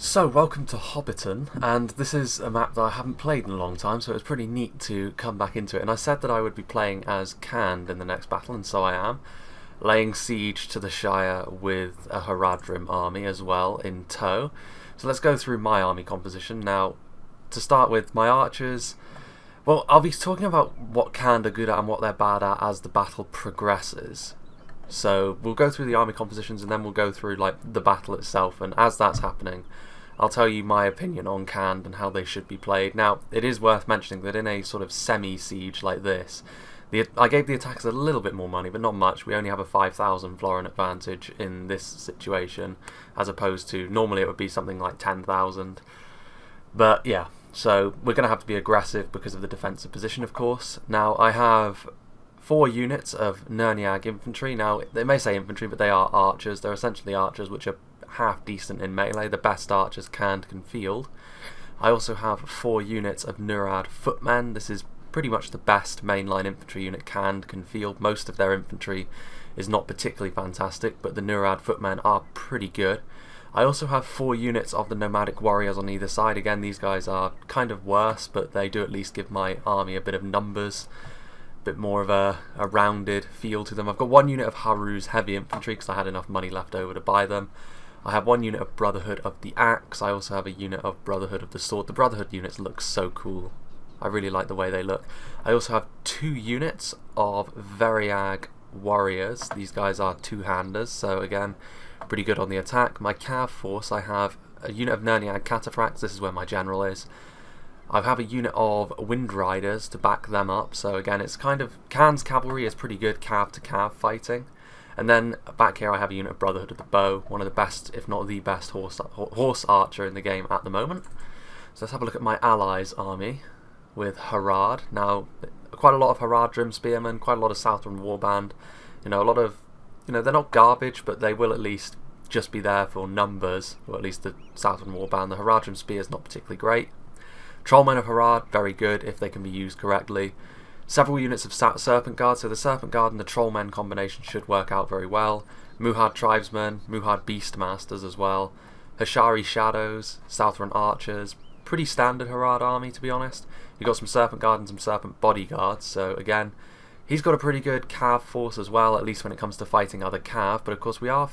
So, welcome to Hobbiton, and this is a map that I haven't played in a long time, so it was pretty neat to come back into it. And I said that I would be playing as Canned in the next battle, and so I am, laying siege to the Shire with a Haradrim army as well in tow. So let's go through my army composition. Now, to start with, my archers, well, I'll be talking about what Canned are good at and what they're bad at as the battle progresses. So we'll go through the army compositions and then we'll go through like the battle itself, and as that's happening I'll tell you my opinion on Canned and how they should be played. Now, it is worth mentioning that in a sort of semi-siege like this, I gave the attackers a little bit more money, but not much. We only have a 5,000 florin advantage in this situation, as opposed to normally it would be something like 10,000. But yeah, so we're going to have to be aggressive because of the defensive position, of course. Now, I have 4 units of Nerniag infantry. Now, they may say infantry, but they are archers. They're essentially archers, which are half decent in melee. The best archers Canned can field. I also have 4 units of Nurad footmen. This is pretty much the best mainline infantry unit Canned can field. Most of their infantry is not particularly fantastic, but the Nurad footmen are pretty good. I also have 4 units of the nomadic warriors on either side. Again, these guys are kind of worse, but they do at least give my army a bit of numbers, bit more of a rounded feel to them. I've got 1 unit of Haru's heavy infantry because I had enough money left over to buy them. I have 1 unit of Brotherhood of the Axe. I also have a unit of Brotherhood of the Sword. The Brotherhood units look so cool. I really like the way they look. I also have 2 units of Veriag warriors. These guys are two-handers, so again, pretty good on the attack. My Cav force, I have a unit of Nerniag cataphracts. This is where my general is. I have a unit of Wind Riders to back them up, so again, it's kind of, Canned's cavalry is pretty good cav to cav fighting. And then back here I have a unit of Brotherhood of the Bow, one of the best, if not the best, horse archer in the game at the moment. So let's have a look at my allies' army with Harad. Now, quite a lot of Haradrim spearmen, quite a lot of Southron warband. You know, a lot of, they're not garbage, but they will at least just be there for numbers, or at least the Southron warband. The Haradrim spear is not particularly great. Trollmen of Harad, very good if they can be used correctly. Several units of Serpent Guard, so the Serpent Guard and the Trollmen combination should work out very well. Muhad Tribesmen, Muhad Beastmasters as well. Hashari Shadows, Southron Archers, pretty standard Harad army to be honest. You've got some Serpent Guard and some Serpent Bodyguards, so again, he's got a pretty good Cav force as well, at least when it comes to fighting other Cav, but of course we are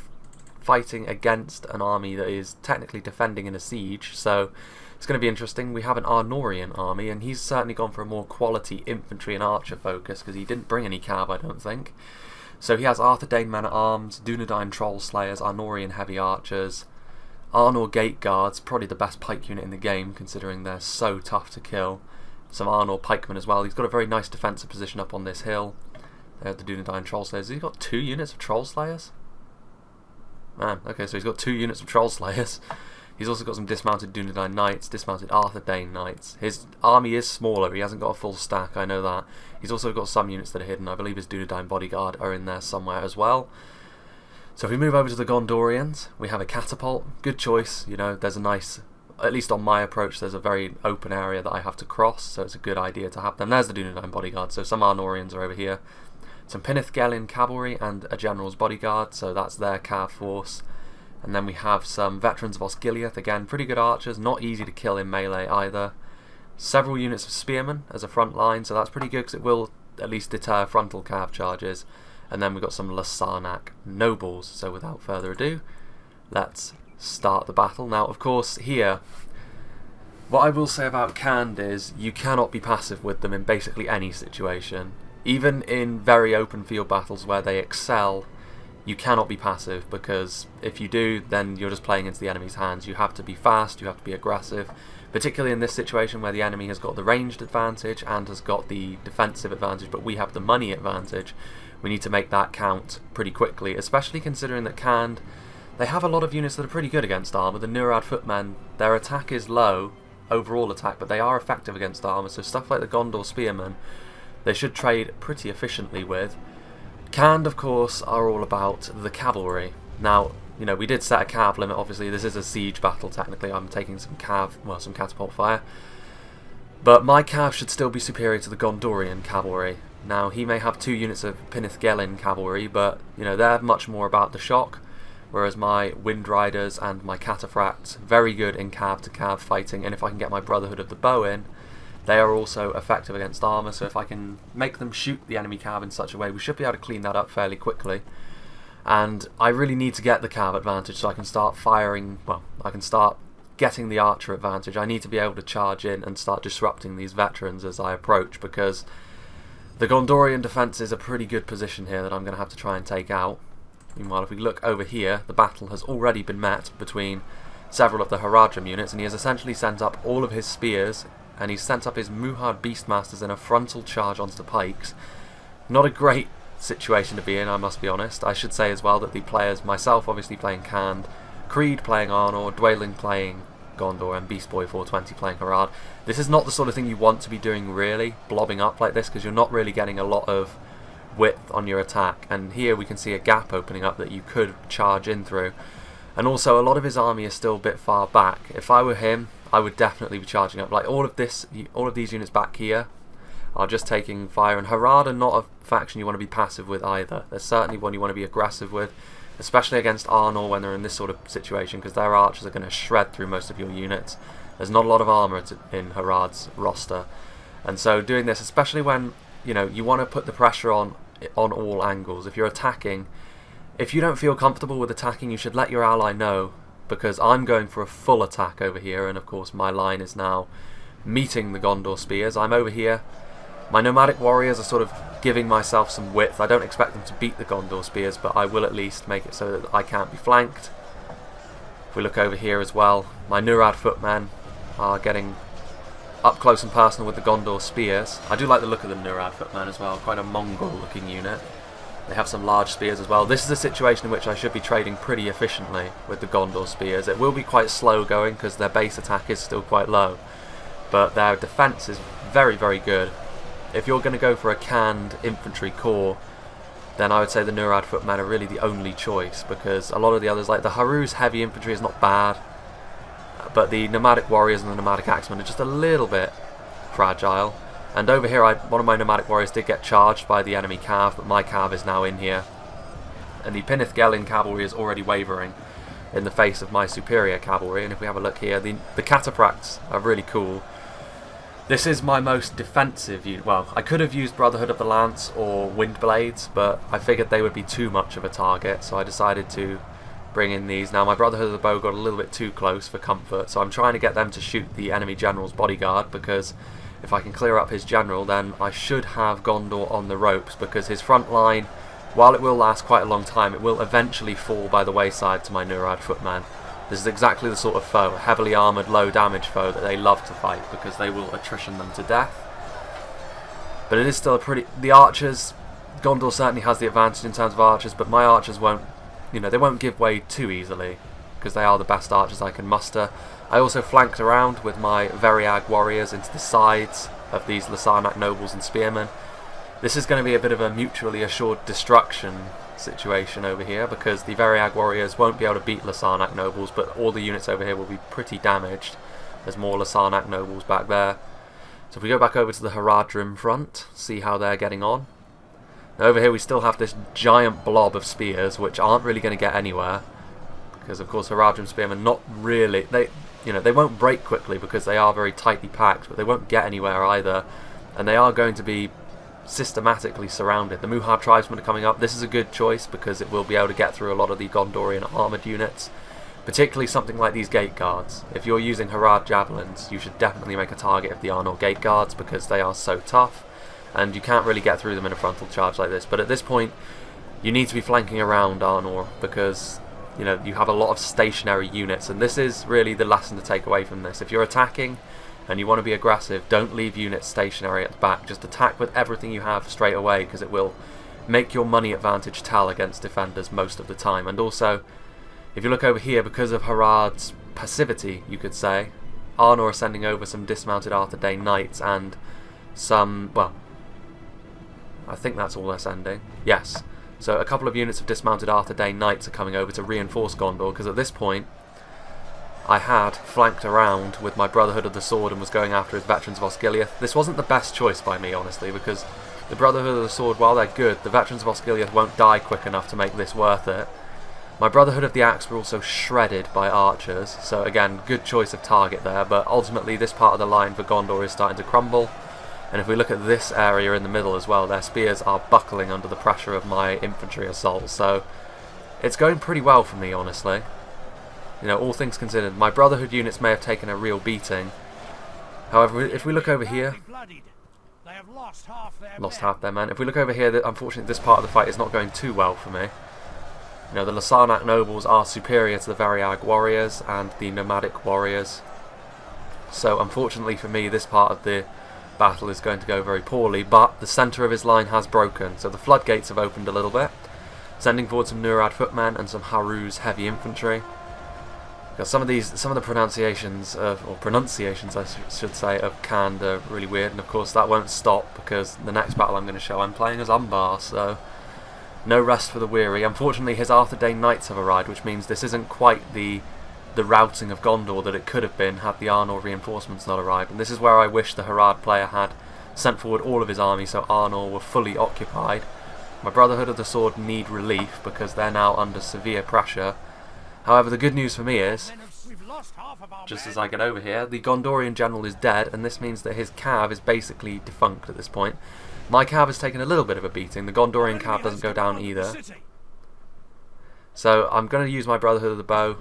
fighting against an army that is technically defending in a siege, so it's going to be interesting. We have an Arnorian army, and he's certainly gone for a more quality infantry and archer focus, because he didn't bring any cav, I don't think. So he has Arthur Dane men-at-arms, Dunedain troll slayers, Arnorian heavy archers, Arnor gate guards, probably the best pike unit in the game, considering they're so tough to kill. Some Arnor pikemen as well. He's got a very nice defensive position up on this hill. They have the Dunedain troll slayers. He's got 2 units of troll slayers? Man, okay, so he's got 2 units of troll slayers. He's also got some dismounted Dunedain Knights, dismounted Arthur Dane Knights. His army is smaller, he hasn't got a full stack, I know that. He's also got some units that are hidden. I believe his Dunedain Bodyguard are in there somewhere as well. So if we move over to the Gondorians, we have a catapult. Good choice, there's a nice, at least on my approach, there's a very open area that I have to cross, so it's a good idea to have them. There's the Dunedain Bodyguard, so some Arnorians are over here. Some Pinnith Gelin cavalry and a General's Bodyguard, so that's their cav force. And then we have some Veterans of Osgiliath, again, pretty good archers, not easy to kill in melee either. Several units of Spearmen as a front line, so that's pretty good because it will at least deter frontal cav charges. And then we've got some Lasarnak nobles, so without further ado, let's start the battle. Now, of course, here, what I will say about Canned is you cannot be passive with them in basically any situation. Even in very open field battles where they excel, you cannot be passive, because if you do, then you're just playing into the enemy's hands. You have to be fast, you have to be aggressive, particularly in this situation where the enemy has got the ranged advantage and has got the defensive advantage, but we have the money advantage. We need to make that count pretty quickly, especially considering that Canned, they have a lot of units that are pretty good against armour. The Nurad footmen, their attack is low, overall attack, but they are effective against armour, so stuff like the Gondor spearmen, they should trade pretty efficiently with. Canned, of course, are all about the cavalry. Now, we did set a cav limit, obviously. This is a siege battle, technically. I'm taking some some catapult fire. But my cav should still be superior to the Gondorian cavalry. Now, he may have 2 units of Pinnith Gelin cavalry, but, they're much more about the shock. whereas my Wind Riders and my Cataphracts, very good in cav-to-cav fighting, and if I can get my Brotherhood of the Bow in, they are also effective against armour, so if I can make them shoot the enemy cav in such a way, we should be able to clean that up fairly quickly. And I really need to get the cav advantage so I can start firing, well, I can start getting the archer advantage. I need to be able to charge in and start disrupting these veterans as I approach, because the Gondorian defence is a pretty good position here that I'm going to have to try and take out. Meanwhile, if we look over here, the battle has already been met between several of the Haradrim units, and he has essentially sent up all of his spears, and he's sent up his Muhard Beastmasters in a frontal charge onto the pikes. Not a great situation to be in, I must be honest. I should say as well that the players, myself obviously playing Khand, Creed playing Arnor, Dwayling playing Gondor, and Beastboy 420 playing Harad. This is not the sort of thing you want to be doing really, blobbing up like this, because you're not really getting a lot of width on your attack, and here we can see a gap opening up that you could charge in through. And also a lot of his army is still a bit far back. If I were him, I would definitely be charging up. Like all of these units back here are just taking fire, and Harad are not a faction you want to be passive with either. They're certainly one you want to be aggressive with, especially against Arnor when they're in this sort of situation, because their archers are going to shred through most of your units. There's not a lot of armour in Harad's roster, and so doing this, especially when you want to put the pressure on all angles. If you're attacking, if you don't feel comfortable with attacking, you should let your ally know, because I'm going for a full attack over here, and of course my line is now meeting the Gondor spears. I'm over here. My nomadic warriors are sort of giving myself some width. I don't expect them to beat the Gondor spears, but I will at least make it so that I can't be flanked. If we look over here as well, my Nurad footmen are getting up close and personal with the Gondor spears. I do like the look of the Nurad footmen as well, quite a Mongol looking unit. They have some large spears as well. This is a situation in which I should be trading pretty efficiently with the Gondor spears. It will be quite slow going because their base attack is still quite low, but their defence is very, very good. If you're going to go for a canned infantry corps, then I would say the Nurad footmen are really the only choice, because a lot of the others, like the Haruz heavy infantry, is not bad, but the nomadic warriors and the nomadic axemen are just a little bit fragile. And over here, one of my nomadic warriors did get charged by the enemy cav, but my cav is now in here. And the Pinnith Gelin cavalry is already wavering in the face of my superior cavalry. And if we have a look here, the Cataphracts are really cool. This is my most defensive unit. Well, I could have used Brotherhood of the Lance or Windblades, but I figured they would be too much of a target, so I decided to bring in these. Now, my Brotherhood of the Bow got a little bit too close for comfort, so I'm trying to get them to shoot the enemy general's bodyguard, because if I can clear up his general, then I should have Gondor on the ropes, because his front line, while it will last quite a long time, it will eventually fall by the wayside to my Nurad footman. This is exactly the sort of foe, a heavily armoured, low damage foe that they love to fight, because they will attrition them to death. But it is still a pretty... The archers, Gondor certainly has the advantage in terms of archers, but my archers won't, they won't give way too easily, because they are the best archers I can muster. I also flanked around with my Veriag warriors into the sides of these Lasarnak nobles and spearmen. This is going to be a bit of a mutually assured destruction situation over here, because the Veriag warriors won't be able to beat Lasarnak nobles, but all the units over here will be pretty damaged. There's more Lasarnak nobles back there. So if we go back over to the Haradrim front, see how they're getting on. Now over here we still have this giant blob of spears, which aren't really going to get anywhere, because of course Haradrim spearmen not really... They won't break quickly because they are very tightly packed, but they won't get anywhere either, and they are going to be systematically surrounded. The Muhar tribesmen are coming up. This is a good choice because it will be able to get through a lot of the Gondorian armoured units, particularly something like these gate guards. If you're using Harad javelins, you should definitely make a target of the Arnor gate guards, because they are so tough and you can't really get through them in a frontal charge like this. But at this point you need to be flanking around Arnor, because you have a lot of stationary units, and this is really the lesson to take away from this. If you're attacking and you want to be aggressive, don't leave units stationary at the back. Just attack with everything you have straight away, because it will make your money advantage tell against defenders most of the time. And also, if you look over here, because of Harad's passivity, you could say, Arnor are sending over some dismounted Arthur Day Knights and some, well, I think that's all they're sending. Yes. So a couple of units of dismounted Arthur Day Knights are coming over to reinforce Gondor, because at this point I had flanked around with my Brotherhood of the Sword and was going after his Veterans of Osgiliath. This wasn't the best choice by me, honestly, because the Brotherhood of the Sword, while they're good, the Veterans of Osgiliath won't die quick enough to make this worth it. My Brotherhood of the Axe were also shredded by archers, so again, good choice of target there, but ultimately this part of the line for Gondor is starting to crumble. And if we look at this area in the middle as well, their spears are buckling under the pressure of my infantry assault, so it's going pretty well for me, honestly. You know, all things considered, my Brotherhood units may have taken a real beating. However, if we look over here, lost half their men. If we look over here, unfortunately this part of the fight is not going too well for me. You know, the Lasarnak nobles are superior to the Variag warriors and the nomadic warriors. So unfortunately for me, this part of the battle is going to go very poorly, but the centre of his line has broken, so the floodgates have opened a little bit, sending forward some Nurad footmen and some Haruz heavy infantry. Because some of the pronunciations I should say, of Khand are really weird, and of course that won't stop because the next battle I'm going to show I'm playing as Umbar, so no rest for the weary. Unfortunately his Arthedain Knights have arrived, which means this isn't quite the routing of Gondor that it could have been had the Arnor reinforcements not arrived, and this is where I wish the Harad player had sent forward all of his army so Arnor were fully occupied. My Brotherhood of the Sword need relief because they're now under severe pressure. However, the good news for me is, just as I get over here, the Gondorian general is dead, and this means that his cav is basically defunct at this point. My cav has taken a little bit of a beating, the Gondorian cav doesn't go down either. So I'm going to use my Brotherhood of the Bow,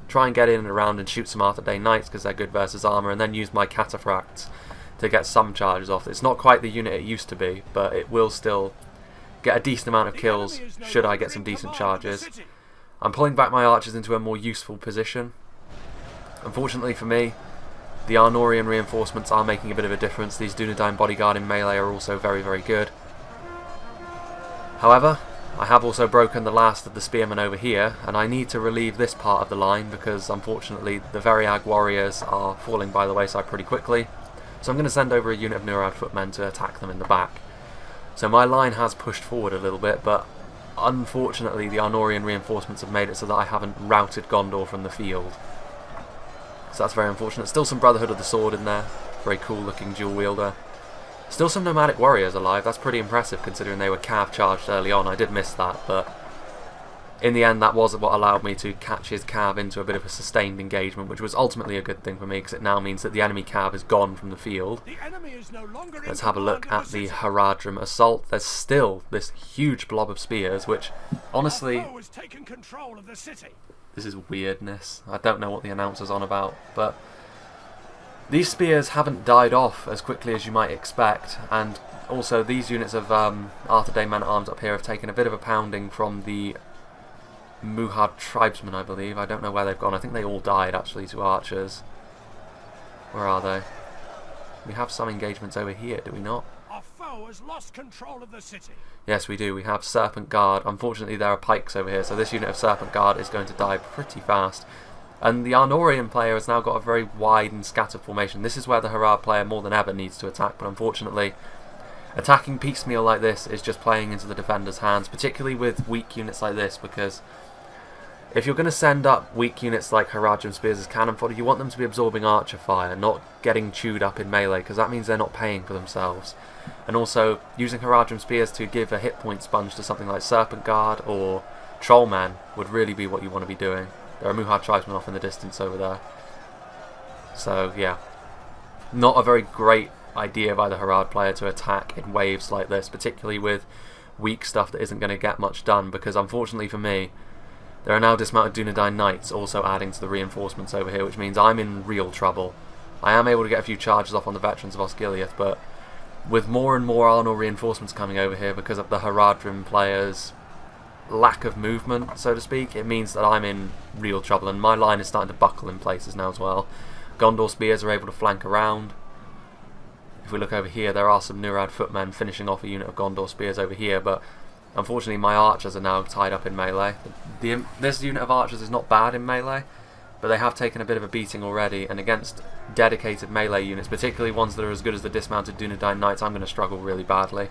try and get in and around and shoot some Arthedain Knights because they're good versus armour, and then use my Cataphracts to get some charges off. It's not quite the unit it used to be, but it will still get a decent amount of kills should I get some decent charges. I'm pulling back my archers into a more useful position. Unfortunately for me, the Arnorian reinforcements are making a bit of a difference. These Dunedain bodyguard in melee are also very, very good. However, I have also broken the last of the spearmen over here, and I need to relieve this part of the line because unfortunately the Variag warriors are falling by the wayside pretty quickly. So I'm going to send over a unit of Nurad footmen to attack them in the back. So my line has pushed forward a little bit, but unfortunately the Arnorian reinforcements have made it so that I haven't routed Gondor from the field. So that's very unfortunate. Still some Brotherhood of the Sword in there. Very cool looking dual wielder. Still some nomadic warriors alive. That's pretty impressive considering they were cav charged early on. I did miss that, but in the end that was what allowed me to catch his cav into a bit of a sustained engagement, which was ultimately a good thing for me because it now means that the enemy cav is gone from the field. Let's have a look at the Haradrim assault. There's still this huge blob of spears, which honestly, this is weirdness. I don't know what the announcer's on about, but these spears haven't died off as quickly as you might expect, and also these units of Arthedain men-at-arms up here have taken a bit of a pounding from the Muhad tribesmen, I believe. I don't know where they've gone. I think they all died, actually, to archers. Where are they? We have some engagements over here, do we not? Our foe has lost control of the city. Yes, we do. We have Serpent Guard. Unfortunately, there are pikes over here, so this unit of Serpent Guard is going to die pretty fast. And the Arnorian player has now got a very wide and scattered formation. This is where the Harad player more than ever needs to attack, but unfortunately, attacking piecemeal like this is just playing into the defender's hands, particularly with weak units like this, because if you're going to send up weak units like Haradrim Spears as cannon fodder, you want them to be absorbing archer fire, not getting chewed up in melee, because that means they're not paying for themselves. And also, using Haradrim Spears to give a hit point sponge to something like Serpent Guard or Trollman would really be what you want to be doing. There are Muhad tribesmen off in the distance over there. So, yeah. Not a very great idea by the Harad player to attack in waves like this, particularly with weak stuff that isn't going to get much done, because unfortunately for me, there are now dismounted Dunedain Knights also adding to the reinforcements over here, which means I'm in real trouble. I am able to get a few charges off on the veterans of Osgiliath, but with more and more Arnor reinforcements coming over here because of the Haradrim players' lack of movement, so to speak, it means that I'm in real trouble, and my line is starting to buckle in places now as well. Gondor Spears are able to flank around. If we look over here, there are some Nurad footmen finishing off a unit of Gondor Spears over here, but unfortunately my archers are now tied up in melee. This unit of archers is not bad in melee, but they have taken a bit of a beating already, and against dedicated melee units, particularly ones that are as good as the dismounted Dunedain Knights, I'm going to struggle really badly.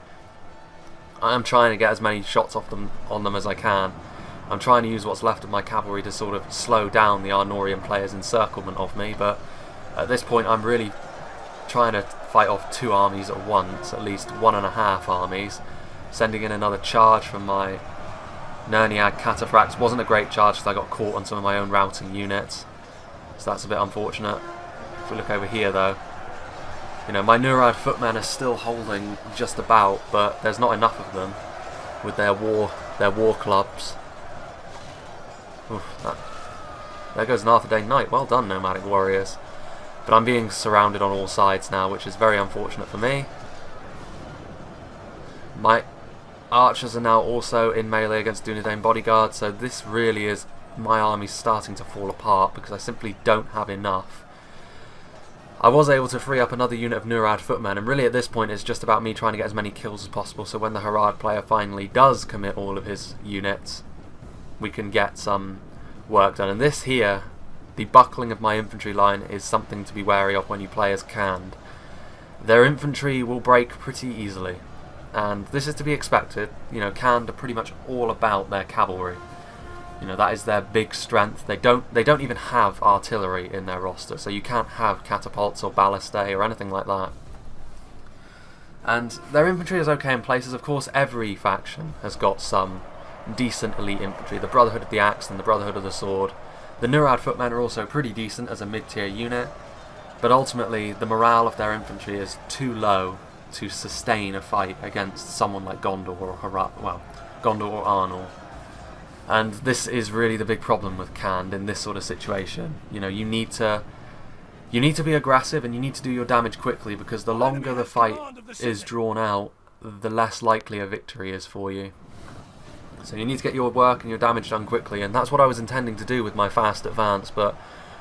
I am trying to get as many shots off them on them as I can. I'm trying to use what's left of my cavalry to sort of slow down the Arnorian players' encirclement of me, but at this point I'm really trying to fight off two armies at once, at least 1.5 armies, sending in another charge from my Nerniag Cataphracts wasn't a great charge because I got caught on some of my own routing units, so that's a bit unfortunate. If we look over here though, you know, my Neurad footmen are still holding just about, but there's not enough of them with their war clubs. Oof, there goes an Arthur Knight. Well done, Nomadic Warriors. But I'm being surrounded on all sides now, which is very unfortunate for me. My archers are now also in melee against Dunedain bodyguards, so this really is my army starting to fall apart because I simply don't have enough. I was able to free up another unit of Neurad footmen, and really at this point it's just about me trying to get as many kills as possible, so when the Harad player finally does commit all of his units, we can get some work done. And this here, the buckling of my infantry line, is something to be wary of when you play as Canned. Their infantry will break pretty easily, and this is to be expected. You know, Canned are pretty much all about their cavalry. You know, that is their big strength. They don't even have artillery in their roster, so you can't have catapults or ballistae or anything like that. And their infantry is okay in places. Of course, every faction has got some decent elite infantry. The Brotherhood of the Axe and the Brotherhood of the Sword. The Neurad footmen are also pretty decent as a mid-tier unit, but ultimately the morale of their infantry is too low to sustain a fight against someone like Gondor or Gondor or Arnor. And this is really the big problem with Canned in this sort of situation. You know, you need to be aggressive and you need to do your damage quickly, because the longer the fight is drawn out, the less likely a victory is for you. So you need to get your work and your damage done quickly, and that's what I was intending to do with my fast advance, but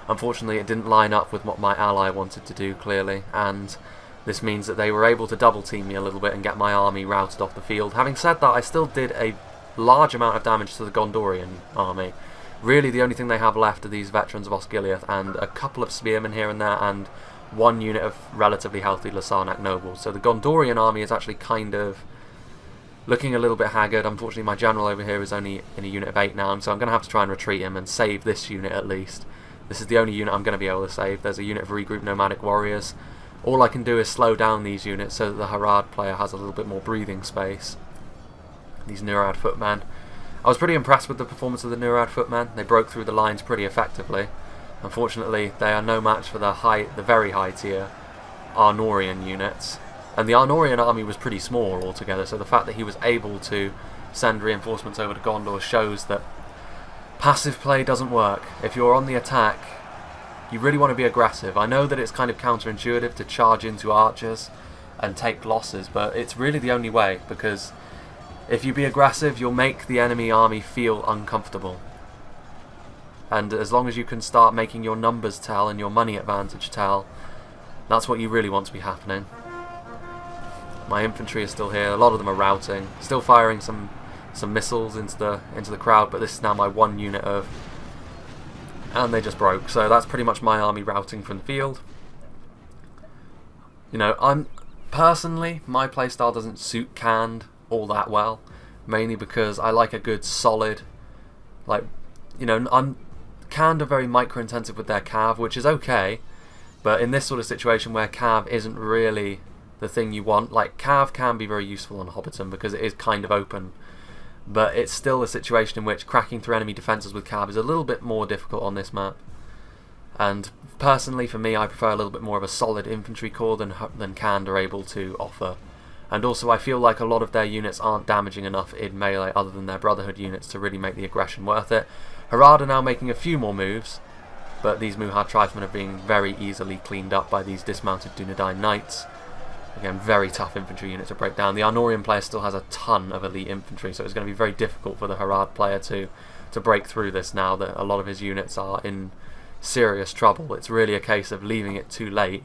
unfortunately it didn't line up with what my ally wanted to do, clearly, and this means that they were able to double team me a little bit and get my army routed off the field. Having said that, I still did a large amount of damage to the Gondorian army. Really the only thing they have left are these veterans of Osgiliath and a couple of spearmen here and there, and one unit of relatively healthy Lasarnak nobles. So the Gondorian army is actually kind of looking a little bit haggard. Unfortunately my general over here is only in a unit of 8 now, so I'm going to have to try and retreat him and save this unit at least. This is the only unit I'm going to be able to save. There's a unit of regrouped nomadic warriors. All I can do is slow down these units so that the Harad player has a little bit more breathing space. These Neurad footmen. I was pretty impressed with the performance of the Neurad footmen. They broke through the lines pretty effectively. Unfortunately, they are no match for the very high tier Arnorian units. And the Arnorian army was pretty small altogether, so the fact that he was able to send reinforcements over to Gondor shows that passive play doesn't work. If you're on the attack, you really want to be aggressive. I know that it's kind of counterintuitive to charge into archers and take losses, but it's really the only way, because if you be aggressive, you'll make the enemy army feel uncomfortable. And as long as you can start making your numbers tell and your money advantage tell, that's what you really want to be happening. My infantry is still here. A lot of them are routing, still firing some missiles into the crowd, but this is now my one unit of, and they just broke. So that's pretty much my army routing from the field. You know, personally, my playstyle doesn't suit Canned all that well, mainly because I like a good solid, like, you know, Canned are very micro intensive with their cav, which is okay, but in this sort of situation where cav isn't really the thing you want, like, cav can be very useful on Hobbiton because it is kind of open, but it's still a situation in which cracking through enemy defences with cav is a little bit more difficult on this map. And personally, for me, I prefer a little bit more of a solid infantry corps than Canned are able to offer. And also I feel like a lot of their units aren't damaging enough in melee other than their Brotherhood units to really make the aggression worth it. Harad are now making a few more moves, but these Muhad tribesmen are being very easily cleaned up by these dismounted Dunedain knights. Again, very tough infantry unit to break down. The Arnorian player still has a ton of elite infantry, so it's going to be very difficult for the Harad player to break through this now that a lot of his units are in serious trouble. It's really a case of leaving it too late.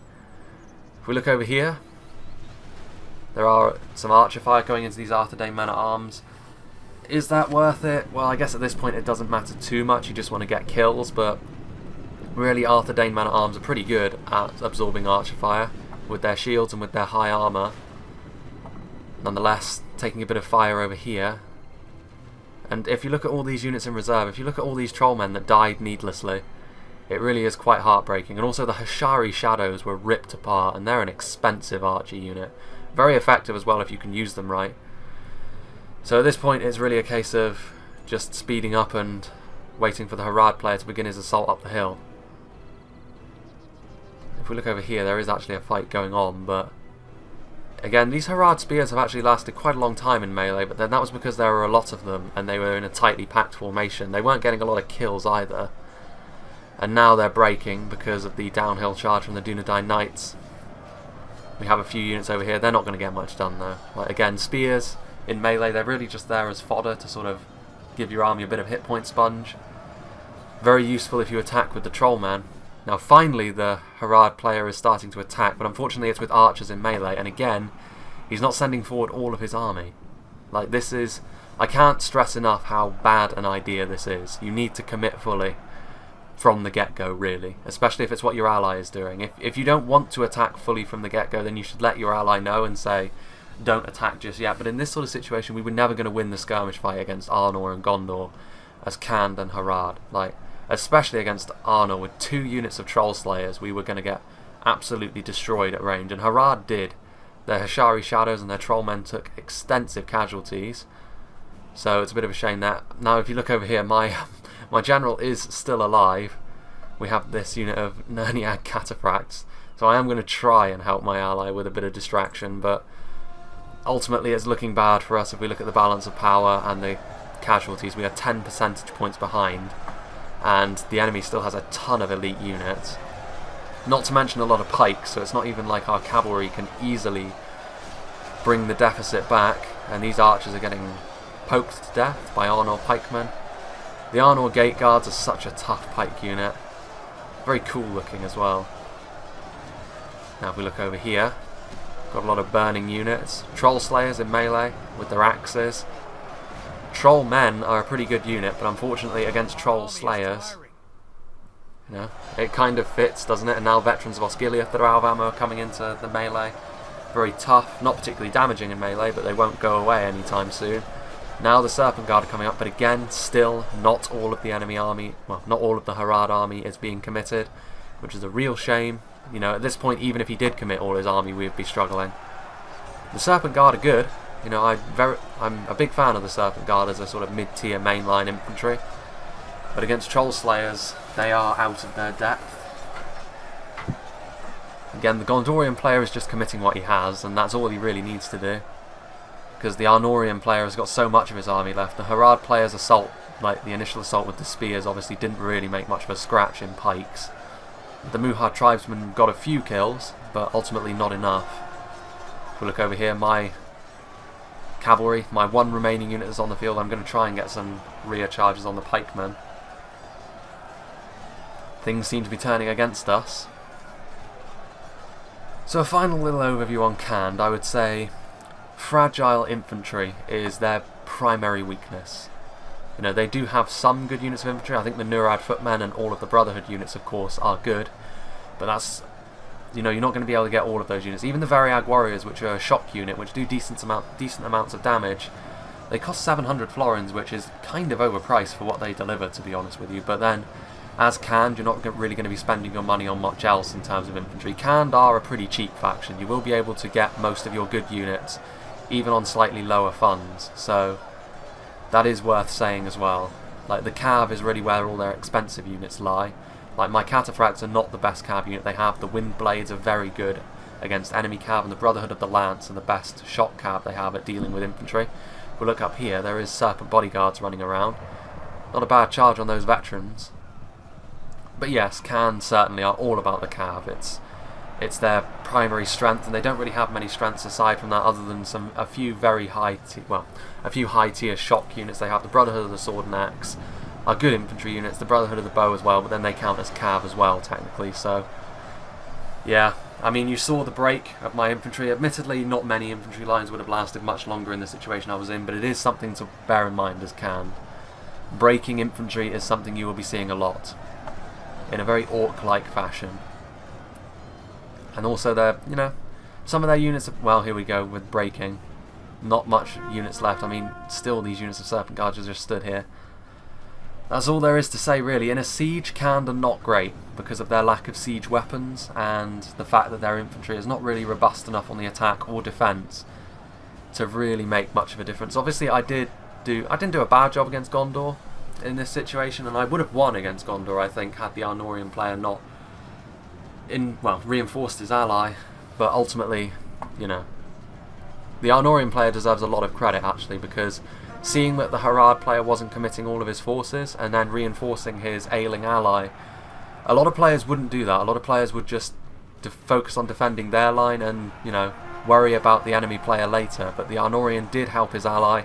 If we look over here, there are some archer fire going into these Arthedain men-at-arms. Is that worth it? Well, I guess at this point it doesn't matter too much. You just want to get kills, but really Arthedain men-at-arms are pretty good at absorbing archer fire with their shields and with their high armour. Nonetheless, taking a bit of fire over here. And if you look at all these units in reserve, if you look at all these trollmen that died needlessly, it really is quite heartbreaking. And also the Hashari Shadows were ripped apart, and they're an expensive archer unit. Very effective as well if you can use them right. So at this point it's really a case of just speeding up and waiting for the Harad player to begin his assault up the hill. If we look over here, there is actually a fight going on, but again, these Harad spears have actually lasted quite a long time in melee, but then that was because there were a lot of them and they were in a tightly packed formation. They weren't getting a lot of kills either. And now they're breaking because of the downhill charge from the Dunedain Knights. We have a few units over here. They're not going to get much done though. Like again, spears in melee, they're really just there as fodder to sort of give your army a bit of hit point sponge. Very useful if you attack with the Trollman. Now finally the Harad player is starting to attack, but unfortunately it's with archers in melee, and again, he's not sending forward all of his army. Like this is... I can't stress enough how bad an idea this is. You need to commit fully from the get-go, really, especially if it's what your ally is doing. If you don't want to attack fully from the get-go, then you should let your ally know and say, don't attack just yet. But in this sort of situation, we were never going to win the skirmish fight against Arnor and Gondor as Khand and Harad. Like, especially against Arnor with 2 units of Troll Slayers, we were going to get absolutely destroyed at range, and Harad did. Their Hashari Shadows and their Trollmen took extensive casualties, so it's a bit of a shame that. Now if you look over here, my general is still alive. We have this unit of Nerniag Cataphracts, so I am going to try and help my ally with a bit of distraction, but ultimately it's looking bad for us if we look at the balance of power and the casualties. We are 10 percentage points behind, and the enemy still has a ton of elite units, not to mention a lot of pikes, so it's not even like our cavalry can easily bring the deficit back, and these archers are getting poked to death by Arnor pikemen. The Arnor Gate Guards are such a tough pike unit, very cool looking as well. Now if we look over here, got a lot of burning units, Troll Slayers in melee with their axes. Troll Men are a pretty good unit, but unfortunately against Troll Slayers, you know, it kind of fits, doesn't it? And now veterans of Osgiliath that are out of ammo are coming into the melee. Very tough, not particularly damaging in melee, but they won't go away anytime soon. Now the Serpent Guard are coming up, but again, still not all of the enemy army, well, not all of the Harad army is being committed, which is a real shame. You know, at this point, even if he did commit all his army, we'd be struggling. The Serpent Guard are good. You know, I'm a big fan of the Serpent Guard as a sort of mid-tier mainline infantry, but against Troll Slayers, they are out of their depth. Again, the Gondorian player is just committing what he has, and that's all he really needs to do, because the Arnorian player has got so much of his army left. The Harad player's assault, like the initial assault with the spears, obviously didn't really make much of a scratch in pikes. The Muhar tribesmen got a few kills, but ultimately not enough. If we look over here, my cavalry, my 1 remaining unit is on the field. I'm going to try and get some rear charges on the pikemen. Things seem to be turning against us. So a final little overview on Khand. I would say fragile infantry is their primary weakness. You know, they do have some good units of infantry. I think the Nurad footmen and all of the Brotherhood units, of course, are good, but that's, you know, you're not going to be able to get all of those units. Even the Variag warriors, which are a shock unit, which do decent amounts of damage, they cost 700 florins, which is kind of overpriced for what they deliver, to be honest with you. But then, as Khand, you're not really going to be spending your money on much else in terms of infantry. Khand are a pretty cheap faction. You will be able to get most of your good units, even on slightly lower funds, so that is worth saying as well. Like, the Cav is really where all their expensive units lie. Like, my Cataphracts are not the best Cav unit they have. The Wind Blades are very good against enemy Cav, and the Brotherhood of the Lance are the best shock Cav they have at dealing with infantry. If we look up here, there is Serpent Bodyguards running around. Not a bad charge on those veterans. But yes, Khand certainly are all about the Cav. It's their primary strength, and they don't really have many strengths aside from that, other than a few high tier shock units. They have the Brotherhood of the Sword and Axe, are good infantry units, the Brotherhood of the Bow as well, but then they count as Cav as well technically. So yeah, I mean, you saw the break of my infantry. Admittedly, not many infantry lines would have lasted much longer in the situation I was in, but it is something to bear in mind as Khand. Breaking infantry is something you will be seeing a lot, in a very orc-like fashion. And also their, you know, some of their units, well, here we go with breaking. Not much units left. I mean, still these units of Serpent Guards just stood here. That's all there is to say, really. In a siege, Khand are not great because of their lack of siege weapons and the fact that their infantry is not really robust enough on the attack or defence to really make much of a difference. Obviously, I did didn't do a bad job against Gondor in this situation, and I would have won against Gondor, I think, had the Arnorian player not reinforced his ally. But ultimately, you know, the Arnorian player deserves a lot of credit, actually, because seeing that the Harad player wasn't committing all of his forces and then reinforcing his ailing ally, a lot of players wouldn't do that. A lot of players would just focus on defending their line and, you know, worry about the enemy player later. But the Arnorian did help his ally,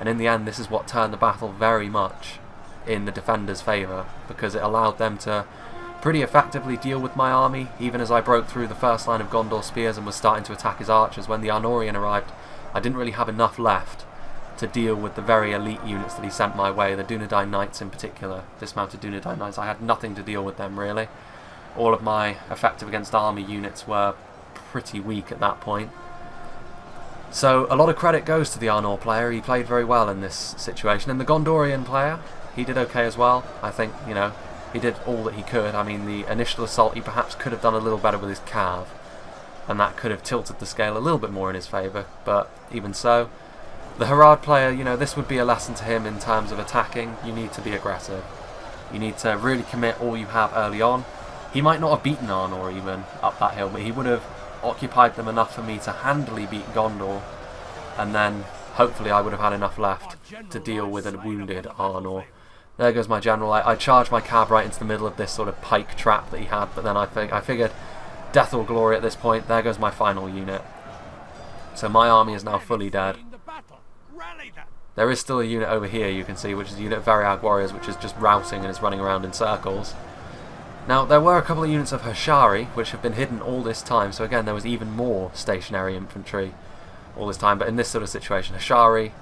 and in the end this is what turned the battle very much in the defenders' favour, because it allowed them to pretty effectively deal with my army, even as I broke through the first line of Gondor's spears and was starting to attack his archers. When the Arnorian arrived, I didn't really have enough left to deal with the very elite units that he sent my way, the Dunedain Knights in particular, dismounted Dunedain Knights. I had nothing to deal with them, really. All of my effective against army units were pretty weak at that point. So a lot of credit goes to the Arnor player. He played very well in this situation, and the Gondorian player, he did okay as well. I think, you know, he did all that he could. I mean, the initial assault, he perhaps could have done a little better with his cav, and that could have tilted the scale a little bit more in his favour, but even so, the Harad player, you know, this would be a lesson to him in terms of attacking. You need to be aggressive. You need to really commit all you have early on. He might not have beaten Arnor even up that hill, but he would have occupied them enough for me to handily beat Gondor, and then hopefully I would have had enough left to deal with a wounded Arnor. There goes my general. I charged my cab right into the middle of this sort of pike trap that he had, but then I figured death or glory at this point. There goes my final unit. So my army is now fully dead. There is still a unit over here, you can see, which is a unit of Variag warriors, which is just routing and is running around in circles. Now, there were a couple of units of Hashari, which have been hidden all this time, so again, there was even more stationary infantry all this time, but in this sort of situation, Hashari,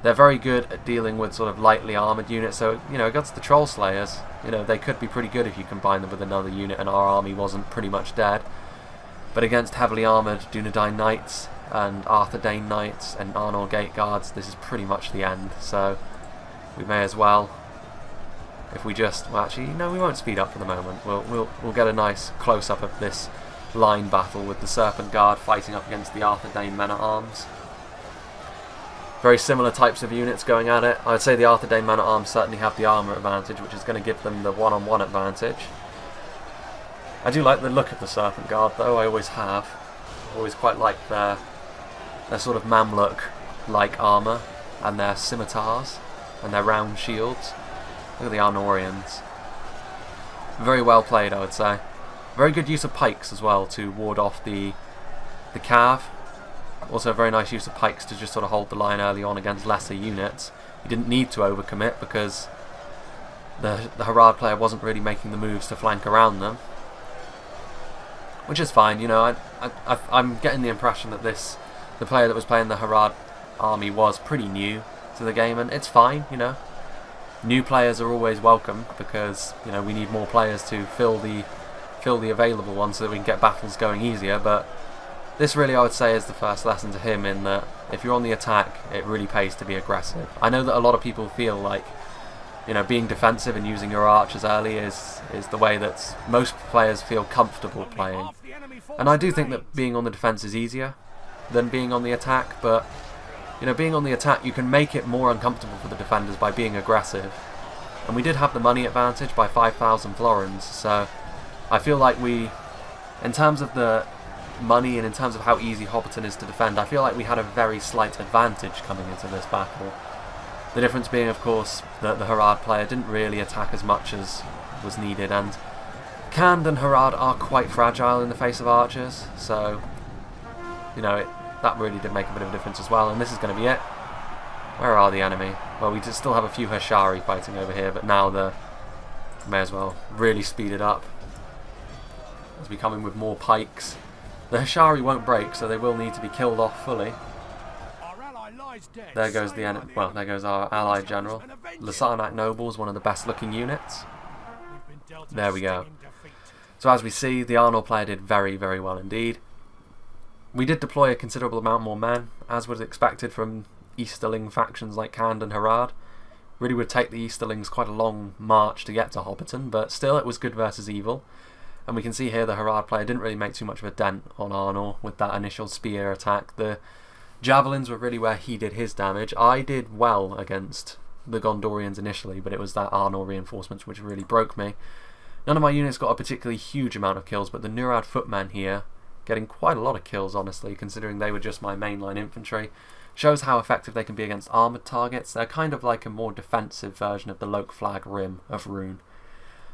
they're very good at dealing with sort of lightly armoured units, so, you know, against the Troll Slayers, you know, they could be pretty good if you combine them with another unit and our army wasn't pretty much dead. But against heavily armoured Dunedain Knights and Arthedain Knights and Arnor Gate Guards, this is pretty much the end, so we may as well, if we just, well actually, no, we won't speed up for the moment. We'll get a nice close-up of this line battle with the Serpent Guard fighting up against the Arthedain men-at-arms. Very similar types of units going at it. I'd say the Arthedain men-at-arms certainly have the armour advantage, which is going to give them the one-on-one advantage. I do like the look of the Serpent Guard, though. I always have. Always quite like their sort of Mamluk-like armour, and their scimitars, and their round shields. Look at the Arnorians. Very well played, I would say. Very good use of pikes as well to ward off the cav. Also a very nice use of pikes to just sort of hold the line early on against lesser units. You didn't need to overcommit because the Harad player wasn't really making the moves to flank around them. Which is fine, you know, I'm getting the impression that the player that was playing the Harad army was pretty new to the game, and it's fine, you know. New players are always welcome because, you know, we need more players to fill the available ones so that we can get battles going easier, but this really, I would say, is the first lesson to him in that if you're on the attack, it really pays to be aggressive. I know that a lot of people feel like, you know, being defensive and using your archers early is the way that most players feel comfortable playing. And I do think that being on the defense is easier than being on the attack, but, you know, being on the attack, you can make it more uncomfortable for the defenders by being aggressive. And we did have the money advantage by 5,000 florins, so I feel like we, in terms of the money and in terms of how easy Hobbiton is to defend, I feel like we had a very slight advantage coming into this battle. The difference being, of course, that the Harad player didn't really attack as much as was needed, and Khand and Harad are quite fragile in the face of archers, so, you know, that really did make a bit of a difference as well, and this is going to be it. Where are the enemy? Well, we still have a few Hashari fighting over here, but now may as well really speed it up. As we come in with more pikes. The Hashari won't break, so they will need to be killed off fully. There goes the enemy. Well, there goes our allied general. Lasarnak Nobles, one of the best looking units. There we go. So as we see, the Arnor player did very, very well indeed. We did deploy a considerable amount more men, as was expected from Easterling factions like Khand and Harad. Really would take the Easterlings quite a long march to get to Hobbiton, but still it was good versus evil. And we can see here the Harad player didn't really make too much of a dent on Arnor with that initial spear attack. The Javelins were really where he did his damage. I did well against the Gondorians initially, but it was that Arnor reinforcements which really broke me. None of my units got a particularly huge amount of kills, but the Nurad footmen here, getting quite a lot of kills honestly, considering they were just my mainline infantry, shows how effective they can be against armoured targets. They're kind of like a more defensive version of the Loke Flag Rim of Rune.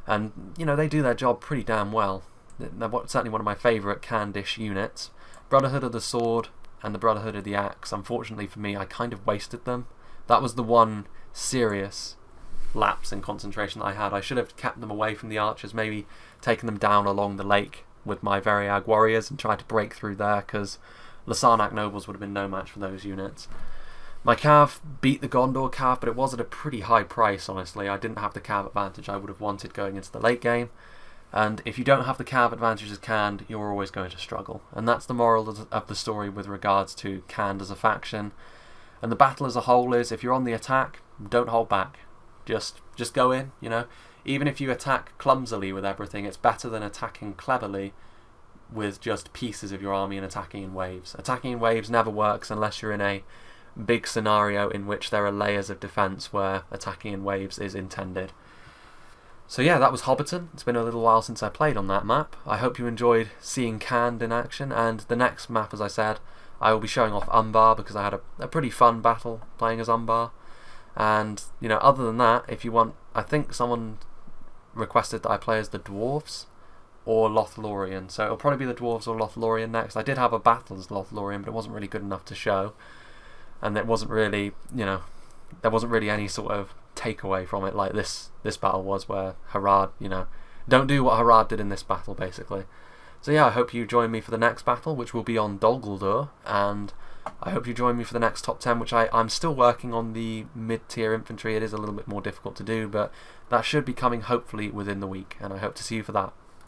And, you know, they do their job pretty damn well. They're certainly one of my favourite Candish units. Brotherhood of the Sword and the Brotherhood of the Axe, unfortunately for me, I kind of wasted them. That was the one serious lapse in concentration that I had. I should have kept them away from the archers, maybe taken them down along the lake with my Variag warriors and tried to break through there, because Lasarnak nobles would have been no match for those units. My cav beat the Gondor cav, but it was at a pretty high price, honestly. I didn't have the cav advantage I would have wanted going into the late game, and if you don't have the cav advantage as Canned, you're always going to struggle. And that's the moral of the story with regards to Canned as a faction. And the battle as a whole is, if you're on the attack, don't hold back. Just go in, you know. Even if you attack clumsily with everything, it's better than attacking cleverly with just pieces of your army and attacking in waves. Attacking in waves never works unless you're in a big scenario in which there are layers of defense where attacking in waves is intended. So yeah, that was Hobbiton. It's been a little while since I played on that map. I hope you enjoyed seeing Canned in action, and the next map, as I said, I will be showing off Umbar because I had a pretty fun battle playing as Umbar. And, you know, other than that, if you want, I think someone requested that I play as the Dwarves or Lothlorien, so it'll probably be the Dwarves or Lothlorien next. I did have a battle as Lothlorien, but it wasn't really good enough to show, and it wasn't really, you know, there wasn't really any sort of takeaway from it like this battle was, where Harad, you know, don't do what Harad did in this battle, basically. So yeah, I hope you join me for the next battle, which will be on Dol Guldur, and I hope you join me for the next top 10, which I'm still working on the mid-tier infantry. It is a little bit more difficult to do, but that should be coming hopefully within the week, and I hope to see you for that.